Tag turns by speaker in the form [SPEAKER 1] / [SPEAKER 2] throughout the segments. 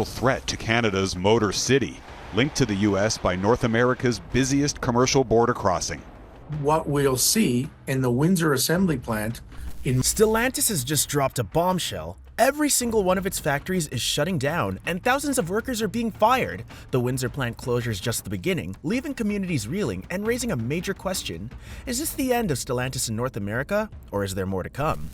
[SPEAKER 1] threat to Canada's Motor City, linked to the U.S. by North America's busiest commercial border crossing.
[SPEAKER 2] What we'll see in the Windsor assembly plant in
[SPEAKER 3] Stellantis has just dropped a bombshell. Every single one of its factories is shutting down, and thousands of workers are being fired. The Windsor plant closure is just the beginning, leaving communities reeling and raising a major question. Is this the end of Stellantis in North America, or is there more to come?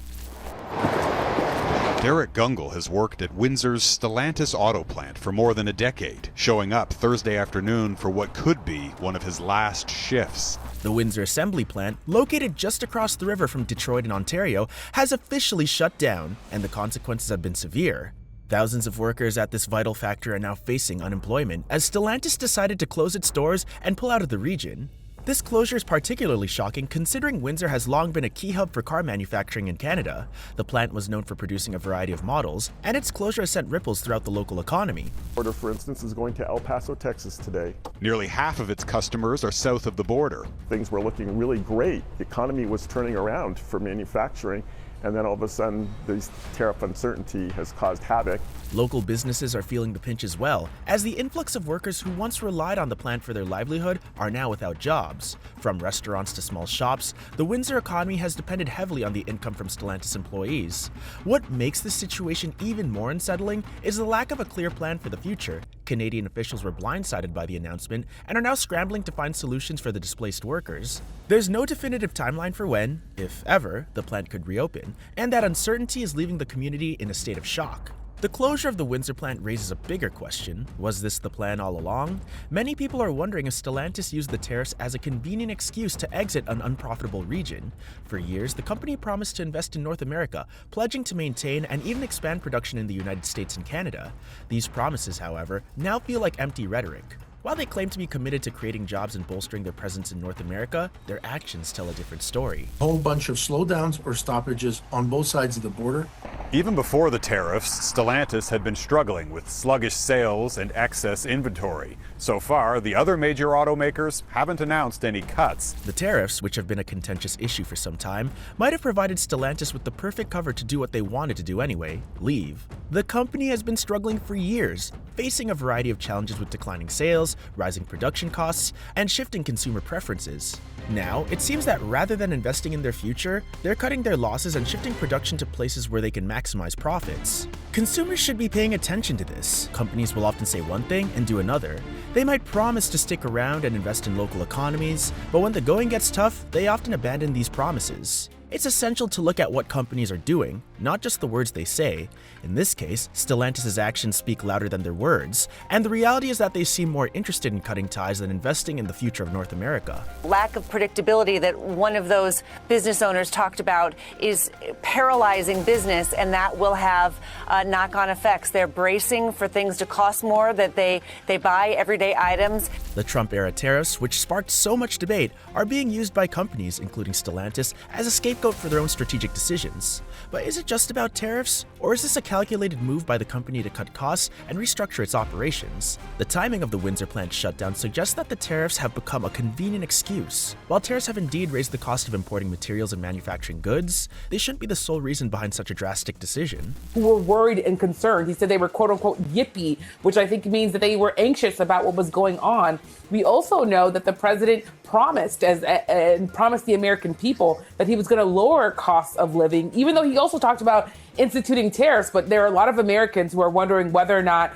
[SPEAKER 1] Derek Gungle has worked at Windsor's Stellantis auto plant for more than a decade, showing up Thursday afternoon for what could be one of his last shifts.
[SPEAKER 3] The Windsor assembly plant, located just across the river from Detroit in Ontario, has officially shut down, and the consequences have been severe. Thousands of workers at this vital factory are now facing unemployment as Stellantis decided to close its doors and pull out of the region. This closure is particularly shocking considering Windsor has long been a key hub for car manufacturing in Canada. The plant was known for producing a variety of models, and its closure has sent ripples throughout the local economy.
[SPEAKER 4] Order, for instance, is going to El Paso, Texas today.
[SPEAKER 1] Nearly half of its customers are south of the border.
[SPEAKER 4] Things were looking really great. The economy was turning around for manufacturing, and then all of a sudden, this tariff uncertainty has caused havoc.
[SPEAKER 3] Local businesses are feeling the pinch as well, as the influx of workers who once relied on the plant for their livelihood are now without jobs. From restaurants to small shops, the Windsor economy has depended heavily on the income from Stellantis employees. What makes this situation even more unsettling is the lack of a clear plan for the future. Canadian officials were blindsided by the announcement and are now scrambling to find solutions for the displaced workers. There's no definitive timeline for when, if ever, the plant could reopen, and that uncertainty is leaving the community in a state of shock. The closure of the Windsor plant raises a bigger question. Was this the plan all along? Many people are wondering if Stellantis used the tariffs as a convenient excuse to exit an unprofitable region. For years, the company promised to invest in North America, pledging to maintain and even expand production in the United States and Canada. These promises, however, now feel like empty rhetoric. While they claim to be committed to creating jobs and bolstering their presence in North America, their actions tell a different story.
[SPEAKER 2] a whole bunch of slowdowns or stoppages on both sides of the border.
[SPEAKER 1] Even before the tariffs, Stellantis had been struggling with sluggish sales and excess inventory. So far, the other major automakers haven't announced any cuts.
[SPEAKER 3] The tariffs, which have been a contentious issue for some time, might have provided Stellantis with the perfect cover to do what they wanted to do anyway, leave. The company has been struggling for years, facing a variety of challenges with declining sales, rising production costs, and shifting consumer preferences. Now, it seems that rather than investing in their future, they're cutting their losses and shifting production to places where they can maximize profits. Consumers should be paying attention to this. Companies will often say one thing and do another. They might promise to stick around and invest in local economies, but when the going gets tough, they often abandon these promises. It's essential to look at what companies are doing, not just the words they say. In this case, Stellantis' actions speak louder than their words, and the reality is that they seem more interested in cutting ties than investing in the future of North America.
[SPEAKER 5] Lack of predictability that one of those business owners talked about is paralyzing business, and that will have knock-on effects. They're bracing for things to cost more, that they buy everyday items.
[SPEAKER 3] The Trump-era tariffs, which sparked so much debate, are being used by companies, including Stellantis, as a scapegoat for their own strategic decisions. But is it just about tariffs, or is this a calculated move by the company to cut costs and restructure its operations? The timing of the Windsor plant shutdown suggests that the tariffs have become a convenient excuse. While tariffs have indeed raised the cost of importing materials and manufacturing goods, they shouldn't be the sole reason behind such a drastic decision.
[SPEAKER 6] Who were worried and concerned. He said they were quote-unquote yippy, which I think means that they were anxious about what was going on. We also know that the president promised the American people that he was going to lower costs of living, even though he also talked about instituting tariffs. But there are a lot of Americans who are wondering whether or not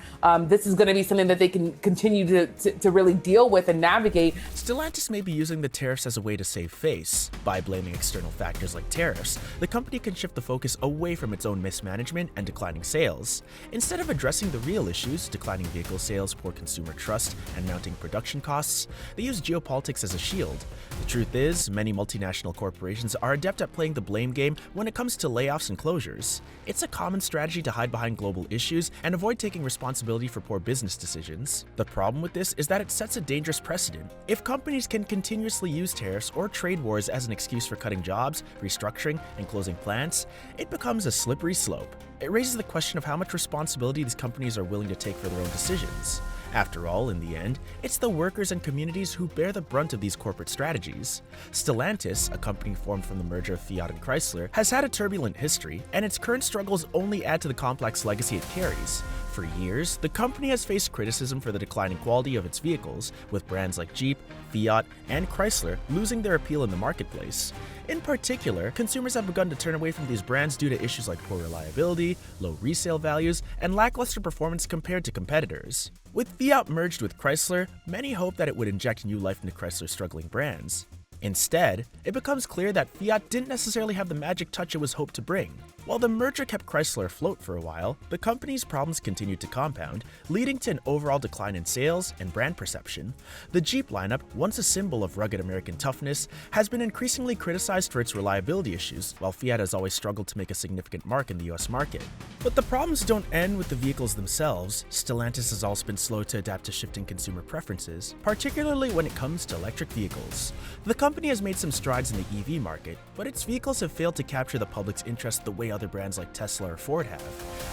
[SPEAKER 6] this is going to be something that they can continue to really deal with and navigate.
[SPEAKER 3] Stellantis may be using the tariffs as a way to save face. By blaming external factors like tariffs, the company can shift the focus away from its own mismanagement and declining sales. Instead of addressing the real issues, declining vehicle sales, poor consumer trust, and mounting production costs, they use geopolitics as a shield. The truth is, many multinational corporations are adept at playing the blame game when it comes to layoffs and closures. It's a common strategy to hide behind global issues and avoid taking responsibility for poor business decisions. The problem with this is that it sets a dangerous precedent. If companies can continuously use tariffs or trade wars as an excuse for cutting jobs, restructuring, and closing plants, it becomes a slippery slope. It raises the question of how much responsibility these companies are willing to take for their own decisions. After all, in the end, it's the workers and communities who bear the brunt of these corporate strategies. Stellantis, a company formed from the merger of Fiat and Chrysler, has had a turbulent history, and its current struggles only add to the complex legacy it carries. For years, the company has faced criticism for the declining quality of its vehicles, with brands like Jeep, Fiat, and Chrysler losing their appeal in the marketplace. In particular, consumers have begun to turn away from these brands due to issues like poor reliability, low resale values, and lackluster performance compared to competitors. With Fiat merged with Chrysler, many hoped that it would inject new life into Chrysler's struggling brands. Instead, it becomes clear that Fiat didn't necessarily have the magic touch it was hoped to bring. While the merger kept Chrysler afloat for a while, the company's problems continued to compound, leading to an overall decline in sales and brand perception. The Jeep lineup, once a symbol of rugged American toughness, has been increasingly criticized for its reliability issues, while Fiat has always struggled to make a significant mark in the US market. But the problems don't end with the vehicles themselves. Stellantis has also been slow to adapt to shifting consumer preferences, particularly when it comes to electric vehicles. The company has made some strides in the EV market, but its vehicles have failed to capture the public's interest the way other brands like Tesla or Ford have.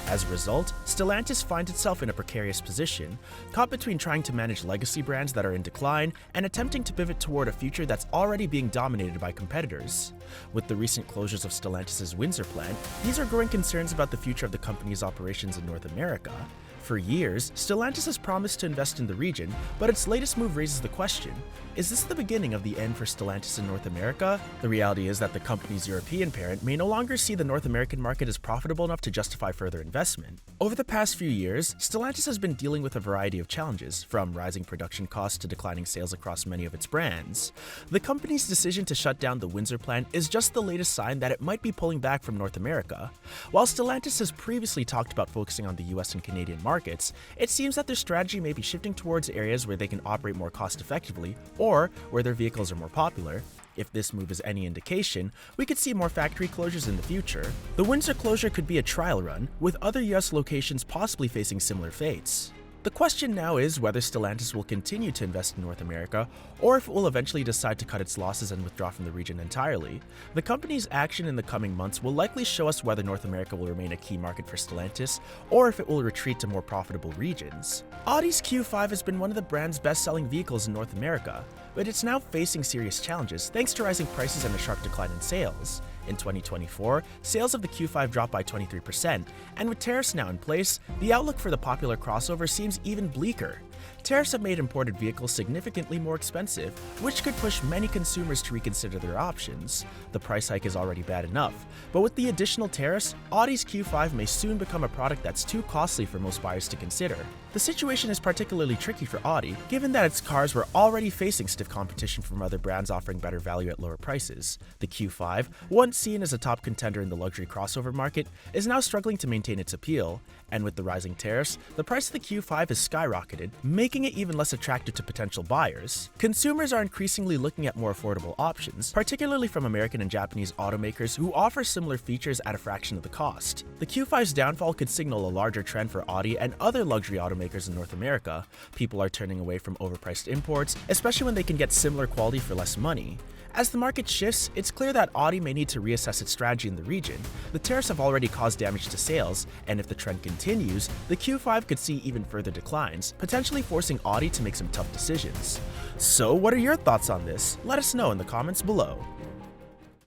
[SPEAKER 3] As a result, Stellantis finds itself in a precarious position, caught between trying to manage legacy brands that are in decline and attempting to pivot toward a future that's already being dominated by competitors. With the recent closures of Stellantis' Windsor plant, these are growing concerns about the future of the company's operations in North America. For years, Stellantis has promised to invest in the region, but its latest move raises the question, is this the beginning of the end for Stellantis in North America? The reality is that the company's European parent may no longer see the North American market as profitable enough to justify further investment. Over the past few years, Stellantis has been dealing with a variety of challenges, from rising production costs to declining sales across many of its brands. The company's decision to shut down the Windsor plant is just the latest sign that it might be pulling back from North America. While Stellantis has previously talked about focusing on the US and Canadian markets, it seems that their strategy may be shifting towards areas where they can operate more cost-effectively or where their vehicles are more popular. If this move is any indication, we could see more factory closures in the future. The Windsor closure could be a trial run, with other US locations possibly facing similar fates. The question now is whether Stellantis will continue to invest in North America, or if it will eventually decide to cut its losses and withdraw from the region entirely. The company's action in the coming months will likely show us whether North America will remain a key market for Stellantis, or if it will retreat to more profitable regions. Audi's Q5 has been one of the brand's best-selling vehicles in North America, but it's now facing serious challenges thanks to rising prices and a sharp decline in sales. In 2024, sales of the Q5 dropped by 23%, and with tariffs now in place, the outlook for the popular crossover seems even bleaker. Tariffs have made imported vehicles significantly more expensive, which could push many consumers to reconsider their options. The price hike is already bad enough, but with the additional tariffs, Audi's Q5 may soon become a product that's too costly for most buyers to consider. The situation is particularly tricky for Audi, given that its cars were already facing stiff competition from other brands offering better value at lower prices. The Q5, once seen as a top contender in the luxury crossover market, is now struggling to maintain its appeal, and with the rising tariffs, the price of the Q5 has skyrocketed, making it even less attractive to potential buyers. Consumers are increasingly looking at more affordable options, particularly from American and Japanese automakers who offer similar features at a fraction of the cost. The Q5's downfall could signal a larger trend for Audi and other luxury automakers in North America. People are turning away from overpriced imports, especially when they can get similar quality for less money. As the market shifts, it's clear that Audi may need to reassess its strategy in the region. The tariffs have already caused damage to sales, and if the trend continues, the Q5 could see even further declines, potentially forcing Audi to make some tough decisions. So what are your thoughts on this? Let us know in the comments below.